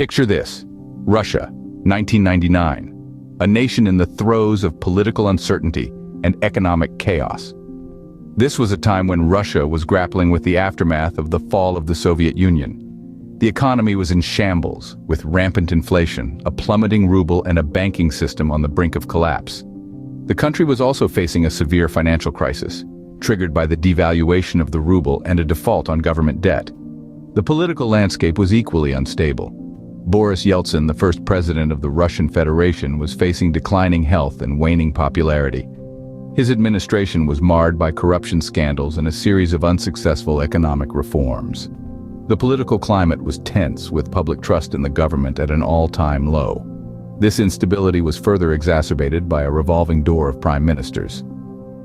Picture this: Russia, 1999, a nation in the throes of political uncertainty and economic chaos. This was a time when Russia was grappling with the aftermath of the fall of the Soviet Union. The economy was in shambles, with rampant inflation, a plummeting ruble, and a banking system on the brink of collapse. The country was also facing a severe financial crisis, triggered by the devaluation of the ruble and a default on government debt. The political landscape was equally unstable. Boris Yeltsin, the first president of the Russian Federation, was facing declining health and waning popularity. His administration was marred by corruption scandals and a series of unsuccessful economic reforms. The political climate was tense, with public trust in the government at an all-time low. This instability was further exacerbated by a revolving door of prime ministers.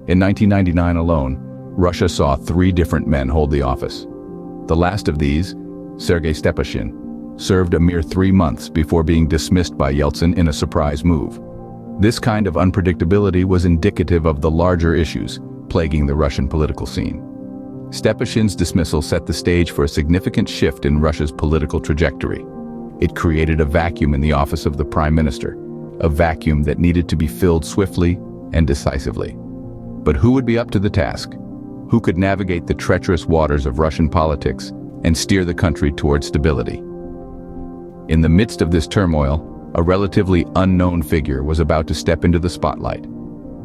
In 1999 alone, Russia saw 3 different men hold the office. The last of these, Sergei Stepashin, served a mere 3 months before being dismissed by Yeltsin in a surprise move. This kind of unpredictability was indicative of the larger issues plaguing the Russian political scene. Stepashin's dismissal set the stage for a significant shift in Russia's political trajectory. It created a vacuum in the office of the prime minister, a vacuum that needed to be filled swiftly and decisively. But who would be up to the task? Who could navigate the treacherous waters of Russian politics and steer the country toward stability? In the midst of this turmoil, a relatively unknown figure was about to step into the spotlight: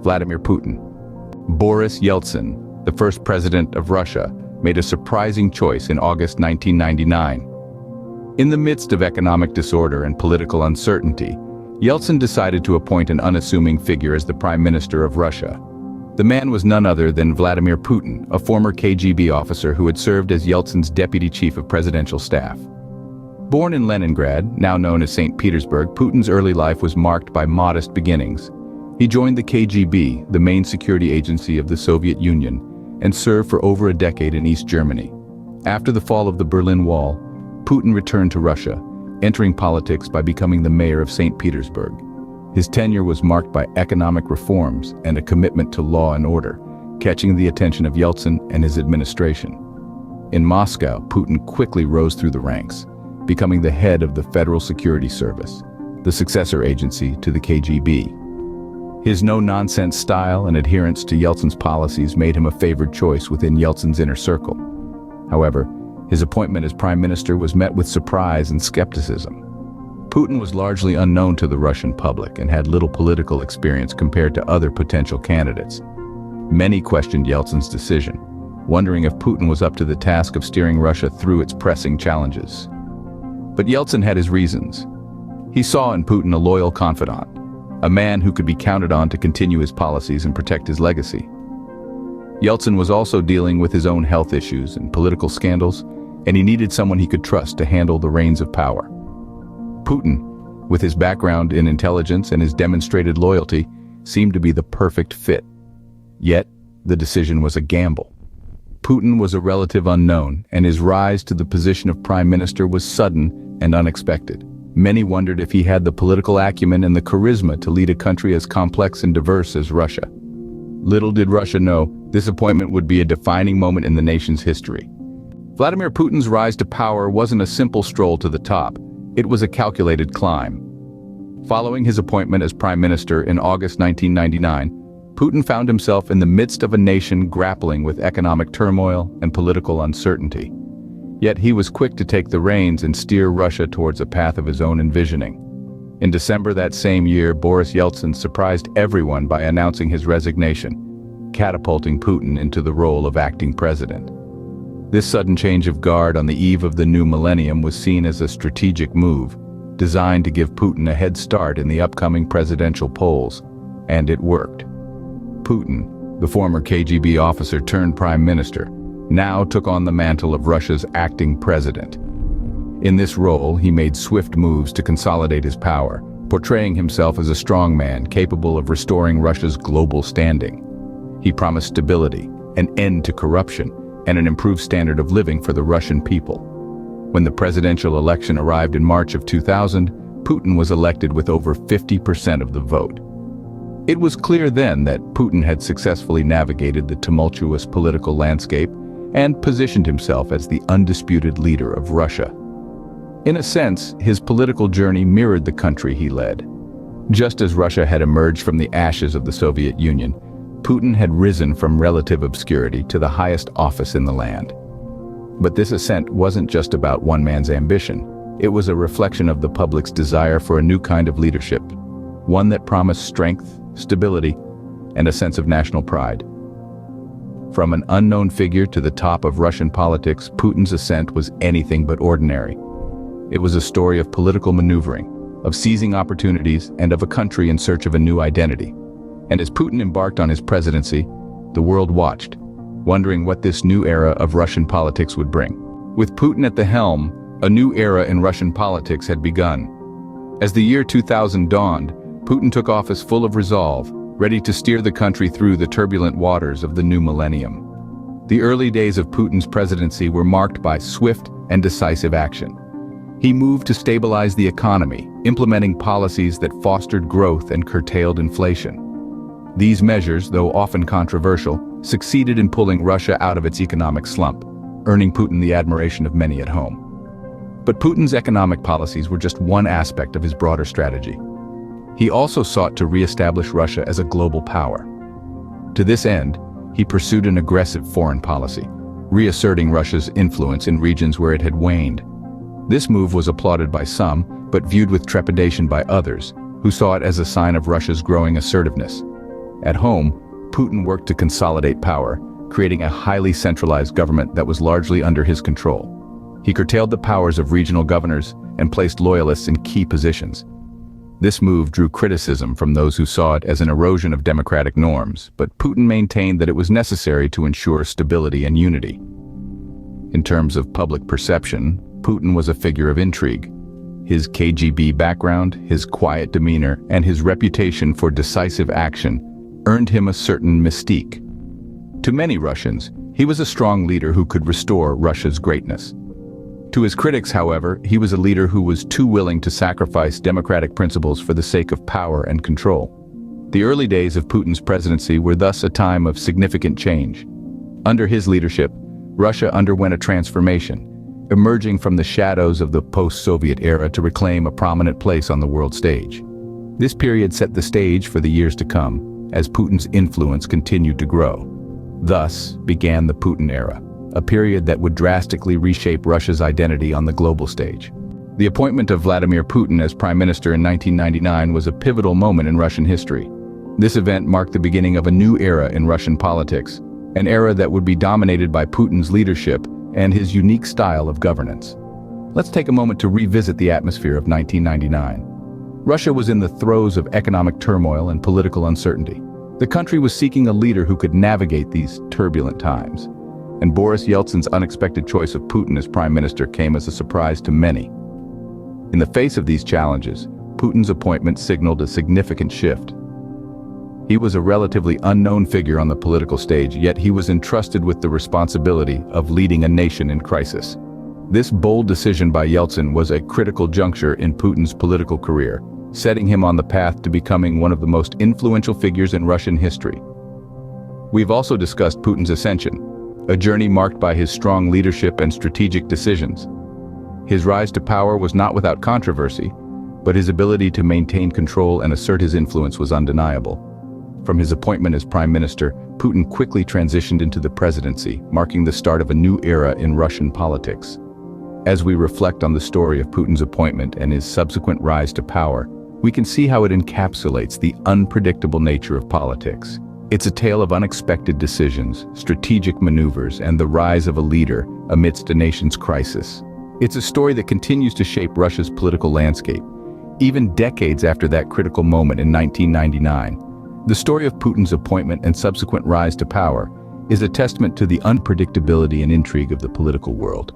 Vladimir Putin. Boris Yeltsin, the first president of Russia, made a surprising choice in August 1999. In the midst of economic disorder and political uncertainty, Yeltsin decided to appoint an unassuming figure as the Prime Minister of Russia. The man was none other than Vladimir Putin, a former KGB officer who had served as Yeltsin's deputy chief of presidential staff. Born in Leningrad, now known as St. Petersburg, Putin's early life was marked by modest beginnings. He joined the KGB, the main security agency of the Soviet Union, and served for over a decade in East Germany. After the fall of the Berlin Wall, Putin returned to Russia, entering politics by becoming the mayor of St. Petersburg. His tenure was marked by economic reforms and a commitment to law and order, catching the attention of Yeltsin and his administration. In Moscow, Putin quickly rose through the ranks, becoming the head of the Federal Security Service, the successor agency to the KGB. His no-nonsense style and adherence to Yeltsin's policies made him a favored choice within Yeltsin's inner circle. However, his appointment as prime minister was met with surprise and skepticism. Putin was largely unknown to the Russian public and had little political experience compared to other potential candidates. Many questioned Yeltsin's decision, wondering if Putin was up to the task of steering Russia through its pressing challenges. But Yeltsin had his reasons. He saw in Putin a loyal confidant, a man who could be counted on to continue his policies and protect his legacy. Yeltsin was also dealing with his own health issues and political scandals, and he needed someone he could trust to handle the reins of power. Putin, with his background in intelligence and his demonstrated loyalty, seemed to be the perfect fit. Yet, the decision was a gamble. Putin was a relative unknown, and his rise to the position of prime minister was sudden and unexpected. Many wondered if he had the political acumen and the charisma to lead a country as complex and diverse as Russia. Little did Russia know, this appointment would be a defining moment in the nation's history. Vladimir Putin's rise to power wasn't a simple stroll to the top. It was a calculated climb. Following his appointment as prime minister in August 1999, Putin found himself in the midst of a nation grappling with economic turmoil and political uncertainty. Yet he was quick to take the reins and steer Russia towards a path of his own envisioning. In December that same year, Boris Yeltsin surprised everyone by announcing his resignation, catapulting Putin into the role of acting president. This sudden change of guard on the eve of the new millennium was seen as a strategic move, designed to give Putin a head start in the upcoming presidential polls, and it worked. Putin, the former KGB officer turned prime minister, now took on the mantle of Russia's acting president. In this role, he made swift moves to consolidate his power, portraying himself as a strongman capable of restoring Russia's global standing. He promised stability, an end to corruption, and an improved standard of living for the Russian people. When the presidential election arrived in March of 2000, Putin was elected with over 50% of the vote. It was clear then that Putin had successfully navigated the tumultuous political landscape and positioned himself as the undisputed leader of Russia. In a sense, his political journey mirrored the country he led. Just as Russia had emerged from the ashes of the Soviet Union, Putin had risen from relative obscurity to the highest office in the land. But this ascent wasn't just about one man's ambition. It was a reflection of the public's desire for a new kind of leadership, one that promised strength, stability, and a sense of national pride. From an unknown figure to the top of Russian politics, Putin's ascent was anything but ordinary. It was a story of political maneuvering, of seizing opportunities, and of a country in search of a new identity. And as Putin embarked on his presidency, the world watched, wondering what this new era of Russian politics would bring. With Putin at the helm, a new era in Russian politics had begun. As the year 2000 dawned, Putin took office full of resolve, ready to steer the country through the turbulent waters of the new millennium. The early days of Putin's presidency were marked by swift and decisive action. He moved to stabilize the economy, implementing policies that fostered growth and curtailed inflation. These measures, though often controversial, succeeded in pulling Russia out of its economic slump, earning Putin the admiration of many at home. But Putin's economic policies were just one aspect of his broader strategy. He also sought to re-establish Russia as a global power. To this end, he pursued an aggressive foreign policy, reasserting Russia's influence in regions where it had waned. This move was applauded by some, but viewed with trepidation by others, who saw it as a sign of Russia's growing assertiveness. At home, Putin worked to consolidate power, creating a highly centralized government that was largely under his control. He curtailed the powers of regional governors and placed loyalists in key positions. This move drew criticism from those who saw it as an erosion of democratic norms, but Putin maintained that it was necessary to ensure stability and unity. In terms of public perception, Putin was a figure of intrigue. His KGB background, his quiet demeanor, and his reputation for decisive action earned him a certain mystique. To many Russians, he was a strong leader who could restore Russia's greatness. To his critics, however, he was a leader who was too willing to sacrifice democratic principles for the sake of power and control. The early days of Putin's presidency were thus a time of significant change. Under his leadership, Russia underwent a transformation, emerging from the shadows of the post-Soviet era to reclaim a prominent place on the world stage. This period set the stage for the years to come, as Putin's influence continued to grow. Thus began the Putin Era, a period that would drastically reshape Russia's identity on the global stage. The appointment of Vladimir Putin as Prime Minister in 1999 was a pivotal moment in Russian history. This event marked the beginning of a new era in Russian politics, an era that would be dominated by Putin's leadership and his unique style of governance. Let's take a moment to revisit the atmosphere of 1999. Russia was in the throes of economic turmoil and political uncertainty. The country was seeking a leader who could navigate these turbulent times. And Boris Yeltsin's unexpected choice of Putin as prime minister came as a surprise to many. In the face of these challenges, Putin's appointment signaled a significant shift. He was a relatively unknown figure on the political stage, yet he was entrusted with the responsibility of leading a nation in crisis. This bold decision by Yeltsin was a critical juncture in Putin's political career, setting him on the path to becoming one of the most influential figures in Russian history. We've also discussed Putin's ascension, a journey marked by his strong leadership and strategic decisions. His rise to power was not without controversy, but his ability to maintain control and assert his influence was undeniable. From his appointment as prime minister, Putin quickly transitioned into the presidency, marking the start of a new era in Russian politics. As we reflect on the story of Putin's appointment and his subsequent rise to power, we can see how it encapsulates the unpredictable nature of politics. It's a tale of unexpected decisions, strategic maneuvers, and the rise of a leader amidst a nation's crisis. It's a story that continues to shape Russia's political landscape. Even decades after that critical moment in 1999, the story of Putin's appointment and subsequent rise to power is a testament to the unpredictability and intrigue of the political world.